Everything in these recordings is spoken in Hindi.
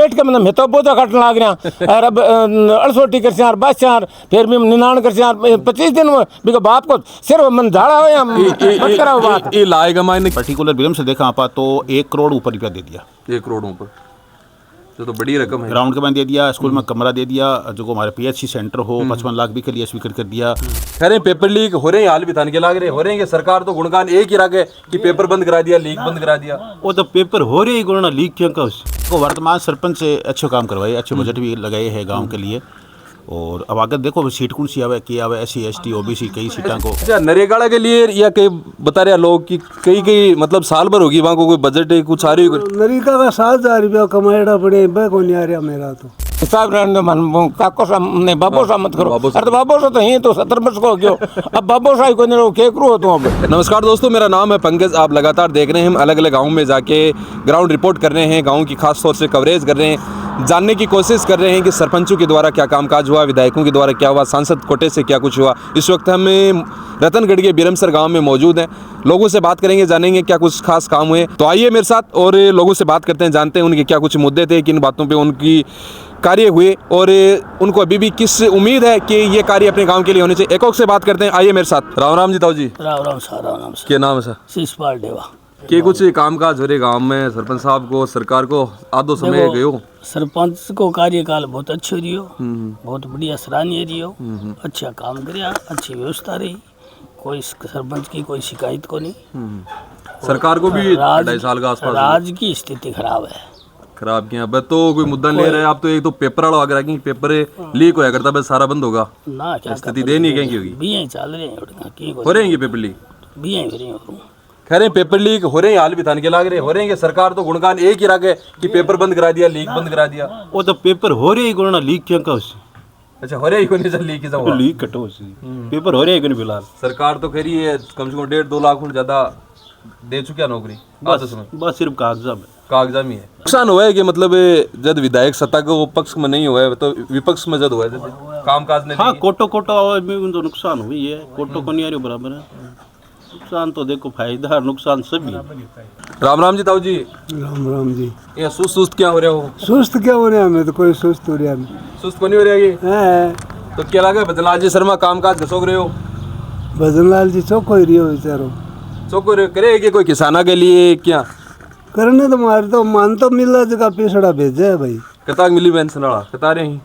लेट के मतलब मैं तो बहुत कटने लाग रहा और अब 68 कर यार 82 यार फिर भी 99 कर यार 25 दिन में बिका बाप को सिर्फ मन झाड़ा हो या मत करा बात ये लाएगा मैंने पर्टिकुलर बिरम से देखा आपा तो 1 करोड़ ऊपर रुपया दे दिया। 1 करोड़ ऊपर तो बड़ी रकम है। ग्राउंड के बाद दे दिया, स्कूल में कमरा दे दिया, जो को हमारे PHC सेंटर हो 55 लाख भी के लिए स्वीकृत कर दिया। कह रहे पेपर लीक हो रहे हैं, हाल भी थान के लाग रहे हो रहे हैं कि सरकार तो गुणगान एक ही रखे कि पेपर बंद करा दिया, लीक बंद करा दिया। वो तो पेपर हो रहे ही गुणा लीक क्यों का उसको वर्तमान सरपंच से अच्छे काम करवाए, अच्छे बजट भी लगाए हैं गाँव के लिए। और अब आगे देखो सीट कौन सी आवे की आवे, SC ST OBC कई सीटा को। अच्छा नरेगा के लिए या कई बता रहे लोग कि कई मतलब साल भर होगी वहाँ को कोई बजट है कुछ आ रही है। नरेगा का 7,000 रुपया कमाएड़ा पड़े को नहीं आ रहा मेरा तो साहब मन काको सा ने बाबो सा मत करो। अरे तो बाबो सा तो ही तो 70 वर्ष को गयो अब बाबो सा को ने के करो तो अब। नमस्कार दोस्तों, मेरा नाम है पंकज। आप लगातार देख रहे हैं हम अलग अलग गाँव में जाके ग्राउंड रिपोर्ट कर रहे हैं, गाँव की खास तौर से कवरेज कर रहे हैं, जानने की कोशिश कर रहे हैं कि सरपंचों के द्वारा क्या कामकाज हुआ, विधायकों के द्वारा क्या हुआ, सांसद कोटे से क्या कुछ हुआ। इस वक्त हम रतनगढ़ के बिरमसर गांव में मौजूद हैं, लोगों से बात करेंगे, जानेंगे क्या कुछ खास काम हुए। तो आइए मेरे साथ और लोगों से बात करते हैं, जानते हैं उनके क्या कुछ मुद्दे थे, किन बातों पे उनकी कार्य हुए और उनको अभी भी किस उम्मीद है कि ये कार्य अपने गांव के लिए होने चाहिए। एक से बात करते हैं, आइए मेरे साथ। राम राम जी ताऊ जी। Ram Ram sir, Ram Ram sir. क्या नाम है सर? शिषपाल डेवा। के कुछ कामकाज हो रहे गांव में, सरपंच साहब को सरकार को आधो समय गयो। सरपंच को कार्यकाल बहुत अच्छो रियो, बहुत बढ़िया सराहनीय रियो, अच्छा काम करया, अच्छी व्यवस्था रही, कोई सरपंच की कोई शिकायत को नहीं। सरकार को भी 2.5 साल का आसपास राज्य की स्थिति खराब है, खराब किया। अब तो कोई मुद्दा ले रहे हैं आप तो, एक तो पेपर वाला अगर कि पेपर लीक होया करता बस सारा बंद होगा ना क्या स्थिति दे नहीं कहीं होगी। भी यहीं चल रहे हैं हो रहे हैं ये पेपर लीक, भी यहीं हो रहे हैं। कह रहे हैं पेपर लीक हो रहे हैं, हाल भी थान के लाग रहे हो रहे हैं कि सरकार तो गुणगान एक ही रखे कि पेपर बंद करा दिया, लीक बंद करा दिया। वो तो पेपर हो रहे ही गुणा लीक क्यों का उससे। अच्छा हो रहे ही कोई नहीं लीक ही लीक कटो पेपर हो रहे ही फिलहाल। सरकार तो कह रही है कम से कम 1.5-2 लाख ज्यादा दे चुकी है नौकरी, बस सिर्फ कागजा में है। नुकसान हुआ है कि मतलब जब विधायक सत्ता को पक्ष में नहीं हुआ है तो विपक्ष में जब हुआ है काम काज ने। हाँ कोटो आवाज में तो नुकसान हुई है, कोटो को नहीं आ रही बराबर है। नुकसान तो देखो फायदा नुकसान सभी। राम राम जी ताऊ जी। राम राम जी। ये सुस्त क्या हो रहा हो? सुस्त क्या हो रहा है, हमें तो कोई सुस्त हो रहा नहीं। सुस्त को नहीं हो रहा ये है तो क्या लगा भजनलाल जी शर्मा कामकाज घसोग रहे हो? भजनलाल जी चौको ही रियो बेचारो, चौको करे कि कोई किसाना के लिए क्या करने तो मारे तो मान तो मिला जगह पेशड़ा भेजा है भाई। कता मिली पेंशन वाला कता रहे हैं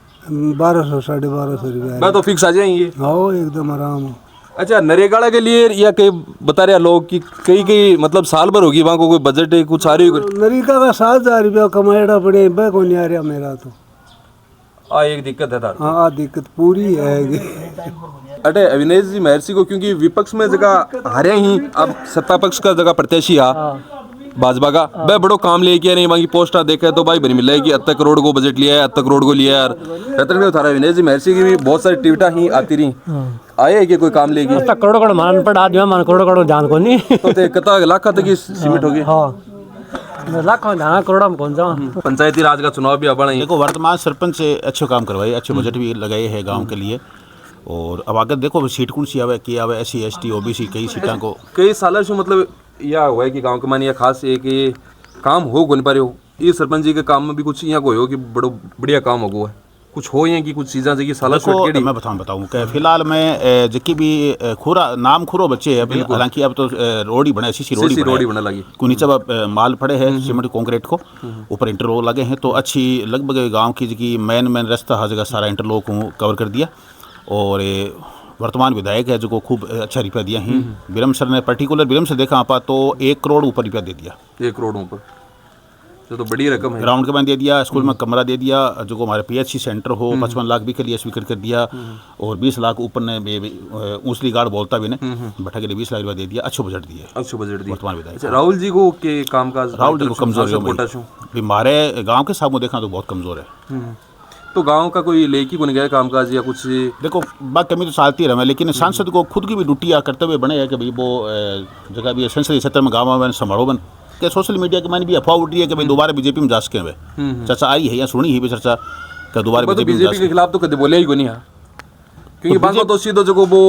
1200 1250 रुपया। मैं तो फिक्स आ जाएंगे। हाँ एकदम आराम हो। अच्छा नरेगा के लिए या कई बता रहे लोग कि कई मतलब साल भर होगी वहाँ को कोई बजट है कुछ आ रही है। नरेगा का 7,000 रुपया कमाएड़ा पड़े को नहीं आ रहा मेरा तो। एक दिक्कत है तार। हाँ दिक्कत पूरी है। अटे अविनेश जी महर्षि को क्योंकि विपक्ष में जगह हारे ही, अब सत्ता पक्ष का जगह प्रत्याशी आ भाजपा का भाई बड़ो काम लेके नहीं वहाँ की पोस्टर देखा तो भाई बनी मिल रहा है कि 80 करोड़ को बजट लिया है, 80 करोड़ को लिया यार। रतन में थारा अविनेश जी महर्षि की भी बहुत सारी ट्वीटा ही आती रही, आए कि कोई काम लेगी। करोड़ मान पड़ा आदमी मान करोड़ जान को नहीं तो कता लाख तक की सीमित होगी। हां लाखों जाना करोड़ में कौन जाऊं। पंचायती राज का चुनाव भी अब देखो वर्तमान सरपंच से अच्छे काम करवाए, अच्छे बजट भी लगाए हैं गांव के लिए। और अब आगे देखो सीट कौन सी आवे की आवे, SC ST OBC कई सीटा को। कई साल से मतलब यह हुआ है कि गांव के मानिए खास एक काम हो कौन पा रहे हो, ये सरपंच जी के काम में भी कुछ यहाँ को हो कि बड़ो बढ़िया काम हो गया कुछ हो या कि कुछ चीज़ें जो साल मैं बताऊँ कि फिलहाल में जबकि भी खुरा नाम खुरो बच्चे है, हालांकि अब तो रोड ही बने, सीसी रोड ही बना लगी को नीचे माल पड़े हैं सीमेंट कंक्रीट को, ऊपर इंटरलॉक लगे हैं। तो अच्छी लगभग गांव की जी मेन रास्ता हर जगह सारा इंटरलॉक कवर कर दिया। और वर्तमान विधायक है जो खूब अच्छा रुपया दिया ही। बिरम सर ने पर्टिकुलर बिरम से देखा आपा तो 1 करोड़ ऊपर रुपया दे दिया। 1 करोड़ ऊपर तो बड़ी रकम है। ग्राउंड के बाद दे दिया, स्कूल में कमरा दे दिया, जो हमारे PHC सेंटर हो 55 लाख भी के लिए स्वीकृत कर दिया। और 20 लाख ऊपर ने ऊसली गार्ड बोलता भी ने बैठा के लिए 20 लाख रुपया दे दिया। अच्छो बजट दिए, अच्छो बजट दिया वर्तमान विधायक। राहुल जी को के कामकाज, राहुल जी को कमजोर है हमारे गाँव के सामने देखा तो बहुत कमजोर है। तो गांव का कोई लेकी को नहीं गया कामकाज या कुछ? देखो बात कमी तो सालती रहा, लेकिन सांसद को खुद की भी ड्यूटियाँ करते हुए बने हैं कि भाई वो जगह भी संसदीय क्षेत्र में गाँव में संभालो बन के। सोशल मीडिया के मानी भी अफवाह उठ रही है कि भाई दोबारा बीजेपी में जा सके हुए चर्चा आई है या सुनी ही भी चर्चा कि दोबारा बीजेपी के खिलाफ तो कभी बोले ही को नहीं, क्योंकि बांको तो सीधो जो वो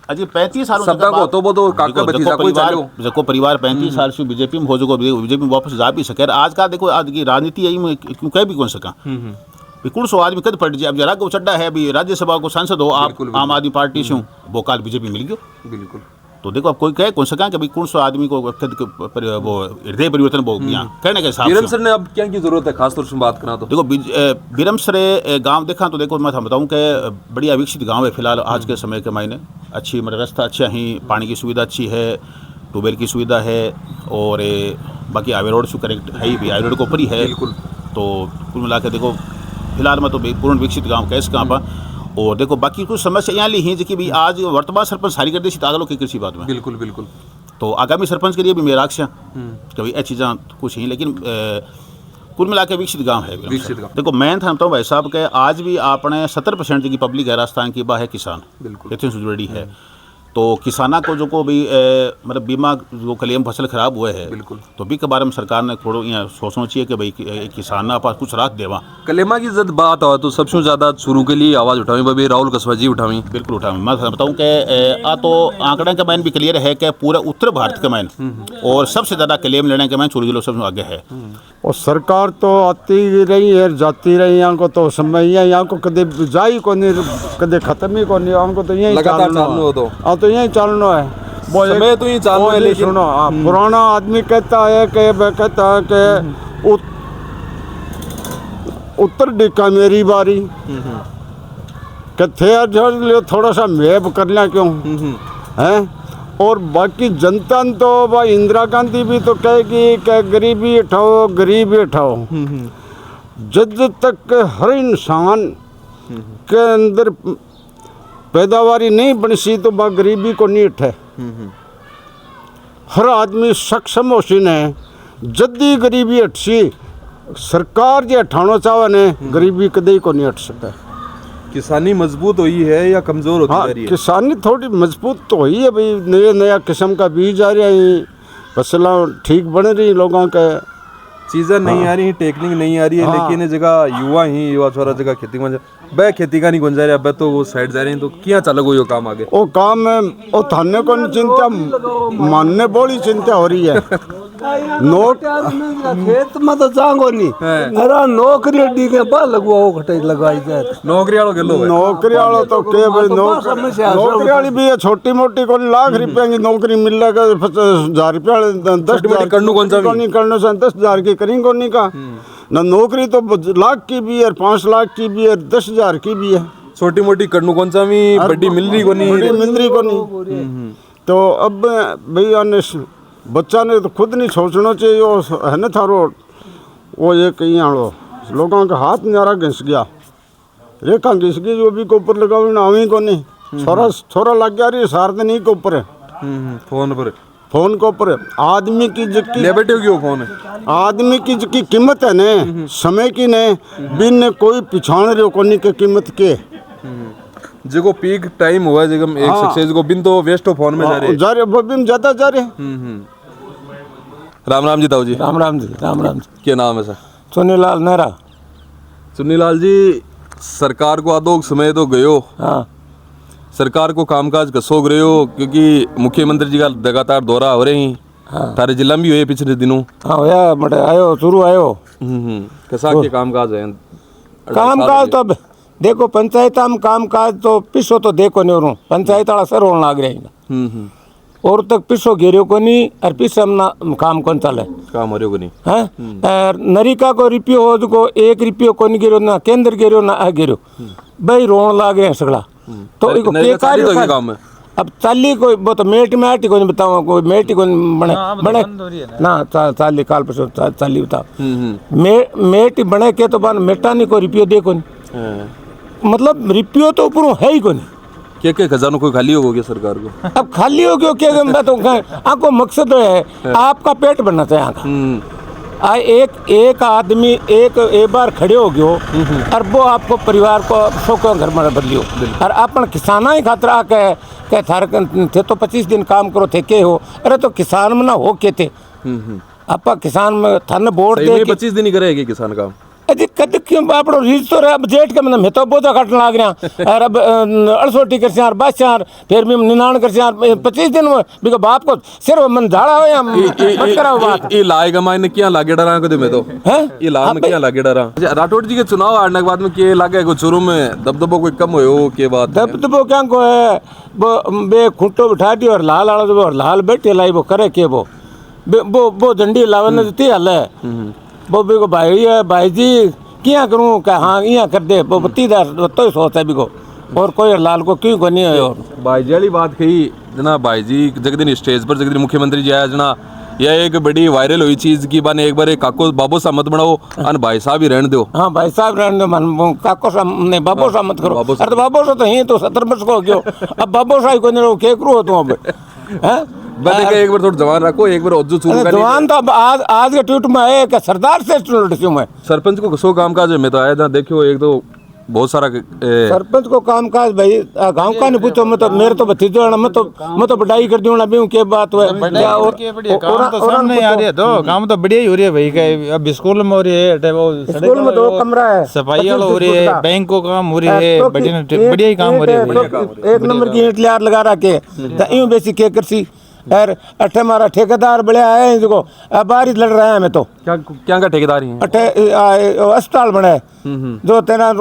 अजी 35 साल सबका को तो वो तो काका भतीजा कोई चालो देखो परिवार 35 साल से बीजेपी में हो जो बीजेपी में वापस जा भी सके आज का देखो आज की राजनीति यही में क्यों कह भी कौन सका कौन सो आदमी कद पट जाए अब जरा को चड्डा है अभी राज्यसभा को सांसद हो आप आम आदमी पार्टी से वो काल बीजेपी मिल गयो बिल्कुल तो देखो अब कोई कहे कौन सका कि भाई कौन सो आदमी को वो हृदय परिवर्तन वो यहाँ कहने के हिसाब बीरम सर ने अब क्या की जरूरत है खासतौर से बात करना तो देखो बिरमसरे गांव देखा तो देखो मैं बताऊं कि बढ़िया विकसित गांव है फिलहाल आज के समय के मायने अच्छी मतलब रास्ता अच्छा ही पानी की सुविधा अच्छी है ट्यूबवेल की सुविधा है और बाकी हाईवे रोड से करेक्ट है ही भी हाईवे रोड के ऊपर ही है बिल्कुल तो कुल मिला के देखो फिलहाल में तो पूर्ण विकसित गाँव कैसे कहाँ पर और देखो बाकी कुछ समस्या यहाँ ली हैं कि भाई आज वर्तमान सरपंच सारी कर दी तागलों की कृषि बात में बिल्कुल बिल्कुल तो आगामी सरपंच के लिए भी मेरा आख्या कि भाई ये चीज़ें कुछ ही लेकिन कुल मिला के विकसित गाँव है विकसित गाँव। देखो मैं था भाई साहब के आज भी आपने 70% की पब्लिक है राजस्थान की बा है किसान बिल्कुल इतनी जुड़ी है तो किसाना को जो को भी मतलब बीमा जो कलियम फसल खराब हुए है बिल्कुल तो भी के बारे में सरकार ने थोड़ा यहाँ सोचना चाहिए कि भाई किसान ना पास कुछ राहत देवा कलेमा की जब बात हो तो सबसे ज़्यादा शुरू के लिए आवाज़ उठावी भाई राहुल कसवा जी उठावी बिल्कुल उठावी मैं बताऊँ कि तो आंकड़े का मैन भी क्लियर है कि पूरा उत्तर भारत का मैन और सबसे ज़्यादा क्लेम लेने के मैन चोरी जिलों सबसे आगे है और सरकार तो आती रही है जाती रही यहाँ को तो समय यहाँ को कदे जाई को नहीं कदे खत्म ही को नहीं हमको तो यही लगातार चालू हो तो हाँ तो यही चालना है वो समय तो यही चालू है लेकिन सुनो पुराना आदमी कहता है कि उत्तर डिक्का मेरी बारी कहते लियो थोड़ा सा मेब कर लिया क्यों हैं और बाकी जनता तो भाई इंदिरा गांधी भी तो कहेगी कि गरीबी हटाओ गरीबी हटाओ जब तक हर इंसान के अंदर पैदावारी नहीं बनसी तो बा गरीबी को नहीं हटे हर आदमी सक्षम होशी ने जद्दी गरीबी हटसी सरकार जो हटाना चाहे ने गरीबी कदे को नहीं हट सकता किसानी मजबूत हुई है या कमजोर होती हाँ जा रही है किसानी थोड़ी मजबूत तो हुई है भाई नया नया किस्म का बीज आ रहा है फसलें ठीक बन रही लोगों के चीज़ें नहीं आ रही टेक्निक नहीं आ रही है लेकिन जगह युवा छोरा जगह खेती में बह खेती का नहीं गुंजा रहा अब तो वो साइड जा रहे हैं तो क्या चल गो काम आगे वो काम में वो थाने को नहीं चिंता मानने बोली चिंता हो रही है नोट खेत में तो जांगो नहीं अरे नौकरी डी के बा लगवाओ घटे लगाई जाए नौकरी वालों गेलो नौकरी वालों तो के भाई नौकरी वाली भी है छोटी मोटी को लाख रुपए की नौकरी मिल रहा है 10,000 रुपया 10,000 करनू कौन सा नहीं करने से 10,000 की करेंगे नहीं का ना नौकरी तो लाख की भी है 5 लाख की भी है 10,000 की भी है छोटी मोटी करनू कौन सा भी बड़ी मिल रही को नहीं बड़ी मिल रही को नहीं तो अब भैया ने बच्चा ने तो खुद नहीं सोचना चाहिए वो है ना थारो वो ये कहीं आड़ो लोगों का हाथ न्यारा घिस गया रेखा घिस गई जो भी के ऊपर लगा हुई नावी को नहीं छोरा लग गया रही सार नहीं के ऊपर है फोन के ऊपर आदमी की फोन है आदमी की जो की कीमत है ने समय की ने बिन कोई पिछाण रहे को नहीं के कीमत के जो पीक टाइम हुआ है जगह एक सक्सेस को बिन तो वेस्ट हो फोन में जा रहे वो बिन ज्यादा जा रहे राम राम जी ताऊ जी राम राम जी क्या नाम है सर चुनीलाल नेहरा चुनीलाल जी सरकार को आदो समय तो गयो हाँ सरकार को कामकाज कसोग रहे हो क्योंकि मुख्यमंत्री जी का लगातार दौरा हो रहे हैं थारे जिला में भी हुए पिछले दिनों हाँ होया बटे आयो शुरू आयो कैसा के कामकाज है कामकाज तो अब देखो पंचायत में कामकाज तो पिछो तो देखो नहीं और पंचायत वाला सर होने लग रहा और तक पिछो घेरियो को नहीं और पिछे ना काम कौन चले काम हो रही को नहीं है नरिका को रिपियो हो को 1 रुपयो को नहीं गिरो ना केंद्र गिरो ना आ गिरो भाई रोन लाग रहे हैं सगला तो इको के कार्य काम है अब चाली कोई वो तो मेटी को नहीं बताऊँ कोई मेटी को बने बने ना चाली काल पर चाली बताओ मेटी बने के तो बन मेटा नहीं को रिपियो देखो नहीं मतलब रिपियो तो ऊपर है ही को नहीं क्या खजानों कोई खाली हो गया सरकार को अब खाली हो गया क्या मैं तो आपको मकसद है आपका पेट भरना चाहिए आपका एक आदमी एक बार खड़े हो गयो और वो आपको परिवार को शोक घर में बदलियो और अपन किसाना ही खातर आके थार थे तो 25 दिन काम करो थे के हो अरे तो किसान में ना हो के थे आप किसान में थाने वोट दे 25 दिन ही करेगी किसान काम अजी कद क्यों आपड़ो रीज तो अब जेठ के मतलब मैं तो बोझा काटने लाग रहा और अब 68 कर चार 52 फिर भी 99 कर चार 25 दिन में बिको बाप को सिर्फ मन झाड़ा हो या मत कराओ बात ये लाएगा मायने क्या लागे डरा को मैं तो हैं ये लाग में क्या लागे डरा राठौड़ जी के चुनाव हारने के बाद में के लागे को शुरू में दबदबो कोई कम हो के बात दबदबो क्या को है वो बे खुंटो बिठा दियो और लाल आला जो लाल बैठे लाई वो करे के वो झंडी लावन देती हाल है वो भी को भाई है भाई जी क्या करूँ क्या हाँ यहाँ कर दे वो तीदार तो ही सोचता है भी को और कोई लाल को क्यों को नहीं है भाई जी वाली बात कही जना भाई जी जगदिन स्टेज पर जगदिन मुख्यमंत्री जी आया जना यह एक बड़ी वायरल हुई चीज की बने एक बार काको बाबू सा मत बनाओ अन भाई साहब ही रहने दो हाँ भाई साहब रहने दो मन काको सा नहीं बाबू सा मत करो अरे तो बाबू सा तो ही तो 70 वर्ष को गयो अब बाबू सा को नहीं के करो तुम अब हैं बने के एक बार थोड़ा जवान रखो एक बार ओजू चूरू का जवान तो अब आज के ट्वीट में है कि सरदार से लड़ती मैं सरपंच को कसो काम काज है मैं तो आया था देखियो एक तो बहुत सारा सरपंच को काम काज भाई गांव का नहीं पूछो मैं तो मेरे तो भतीजो है मैं तो बढ़ाई कर दूं ना भी के बात है काम तो सामने आ रही है तो काम तो बढ़िया ही हो रही है भाई का अब स्कूल में हो रही है वो स्कूल में 2 कमरा है सफाई वाला हो रही है बैंक को काम हो रही है बढ़िया ही काम हो रही है एक नंबर की ईंट लियार लगा रखे यूं बेसी के करसी यार अठे हमारा ठेकेदार बढ़िया है देखो बाहर लड़ रहे हैं मैं तो क्या का ठेकेदार ही अठे अस्पताल बने जो तेरा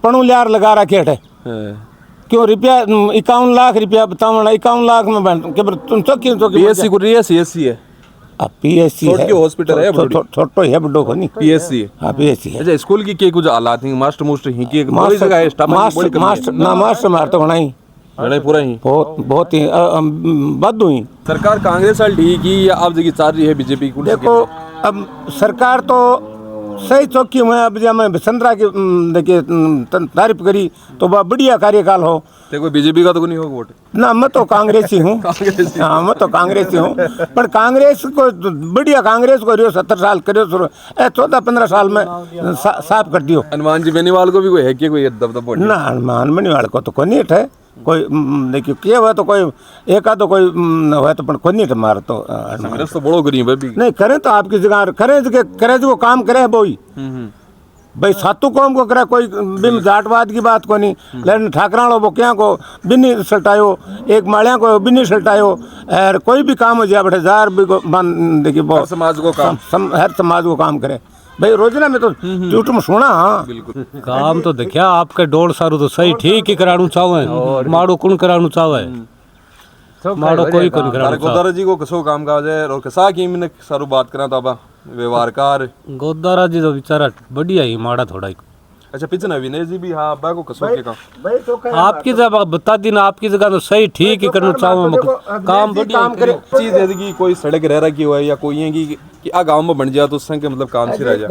पणु लियार लगा रखे अठे क्यों रुपया 51 लाख रुपया बताओ 51 लाख में तुम चौकी पीएससी को रही है सीएससी है पीएससी है हॉस्पिटल है छोटो है बड़ो को नहीं पीएससी है हाँ पीएससी है अच्छा स्कूल की कुछ हालात हैं मास्टर ही की जगह है स्टाफ मास्टर मार तो बनाई पूरा ही बहुत ही बद हुई सरकार कांग्रेस वाली ठीक ही या अब जगह चाल रही है बीजेपी को देखो अब सरकार तो सही चौकी में अब जब मैं बसंतरा की देखिए तारीफ करी तो वह बढ़िया कार्यकाल हो देखो बीजेपी का तो नहीं होगा वोट ना मैं तो कांग्रेसी हूँ हाँ मैं तो कांग्रेसी हूँ पर कांग्रेस को बढ़िया कांग्रेस को रियो 70 साल करियो 14-15 साल में साफ कर दियो हनुमान जी बेनीवाल को भी कोई है क्या कोई दबदबा ना हनुमान बेनीवाल को तो कोई नहीं है कोई देखियो क्या हुआ तो कोई एक आधो कोई हुआ तो कोई नहीं मार तो कांग्रेस तो बड़ो गरीब है भी नहीं करें तो आपकी जगह करे जो काम करे वो ही भाई सातू कौम को करे कोई बिन जाटवाद की बात को नहीं लेकिन ठाकराणो वो क्या को बिन्नी सल्टायो एक माड़िया को बिन्नी सल्टायो और कोई भी काम हो जाए बड़े जार भी को देखिए वो समाज को काम हर समाज को काम करे भाई रोजना में तो ट्यूट में सुना हाँ काम तो देखिया आपके डोड़ सारू तो सही ठीक ही कराणु चाहे माड़ो कुण कराणु चाहे माड़ो कोई कोई कराणु गोदारा जी को कसो काम काज है और कसा की मैंने सारू बात करा था व्यवहारकार गोदारा जी तो बेचारा बढ़िया ही माड़ा थोड़ा ही अच्छा पिछना विनय जी भी हाँ अब्बा को कसो के काम आपकी जगह बता दी ना आपकी जगह तो सही ठीक ही करना चाहूँ काम बढ़िया चीज है कि कोई सड़क रह रखी हुआ है या कोई है कि आ गांव में बन जाए तो उससे के मतलब काम से रह जाए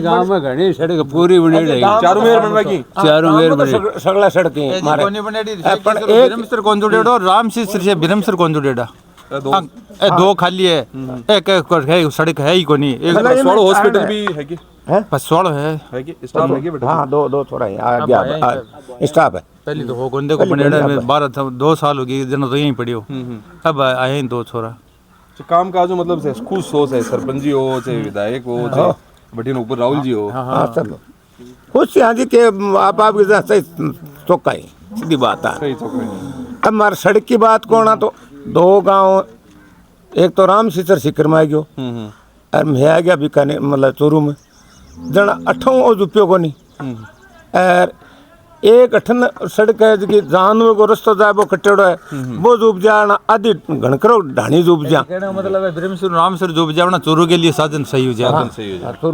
गांव में घनी सड़क पूरी बनी रहेगी चारों मेर बन रखी चारों मेर बनी सगला सड़कें मारे बिरमसर कोंजुडेडो रामशिस्त्र से बिरमसर कोंजुडेडा 2 खाली है एक सड़क है ही को नहीं एक पसवाड़ हॉस्पिटल भी है कि पसवाड़ है कि स्टाफ है कि बेटा हाँ दो थोड़ा है आ गया स्टाफ है पहले तो वो गोंदे को बनेड़ा में 2 साल हो गए जन तो यहीं पड़ी हो अब आए हैं 2 छोरा काम काज मतलब से खुश हो से सरपंच जी हो चाहे विधायक हो चाहे बटिन ऊपर राहुल जी हो हाँ चलो खुश यहाँ जी के आपकी सही चौका ही सीधी बात है सही चौक अब हमारे सड़क की बात को ना तो 2 गांव एक तो राम सीसर सिकर में आ गयो और मैं आ गया बीकानेर मतलब चोरू में जना 8 रुपये को नहीं और एक अठन सड़क है जी जानवर को रस्तो जाए वो कटेड़ो है वो जुब जाना आदि घणकरो ढाणी जुब जा मतलब है ब्रह्मसर रामसर जुब जावना चोरू के लिए साधन सही हो जाए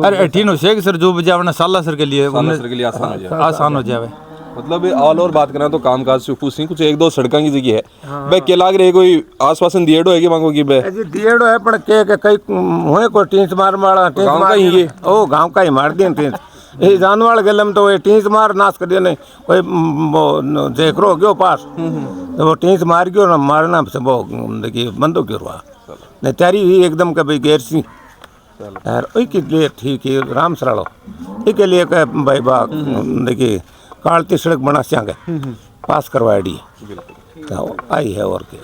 अरे अठीनो शेख सर जुब जावना सालासर के लिए आसान हो जाए मतलब ऑल ओवर बात करें तो कामकाज से खुश ही कुछ 1-2 सड़कों की जगह है भाई के लाग रहे कोई आसपासन दिएड़ो है कि मांगो की बे जी दिएड़ो है पर के कई होए को टींस मार मारा टींस गांव का ही ये ओ गांव का ही मार दिए टींस ये जानवाल गलम तो ये टींस मार नाश कर दिया नहीं कोई वो जेकरो गयो पास तो वो टींस मार गयो ना मारना से वो देखिए बंदो क्यों हुआ नहीं तैयारी हुई एकदम का भाई गैर सी यार वही के लिए ठीक है राम सरालो इसके लिए भाई बाग देखिए कालती सड़क बना चाहेंगे पास करवाई डी आई है और क्या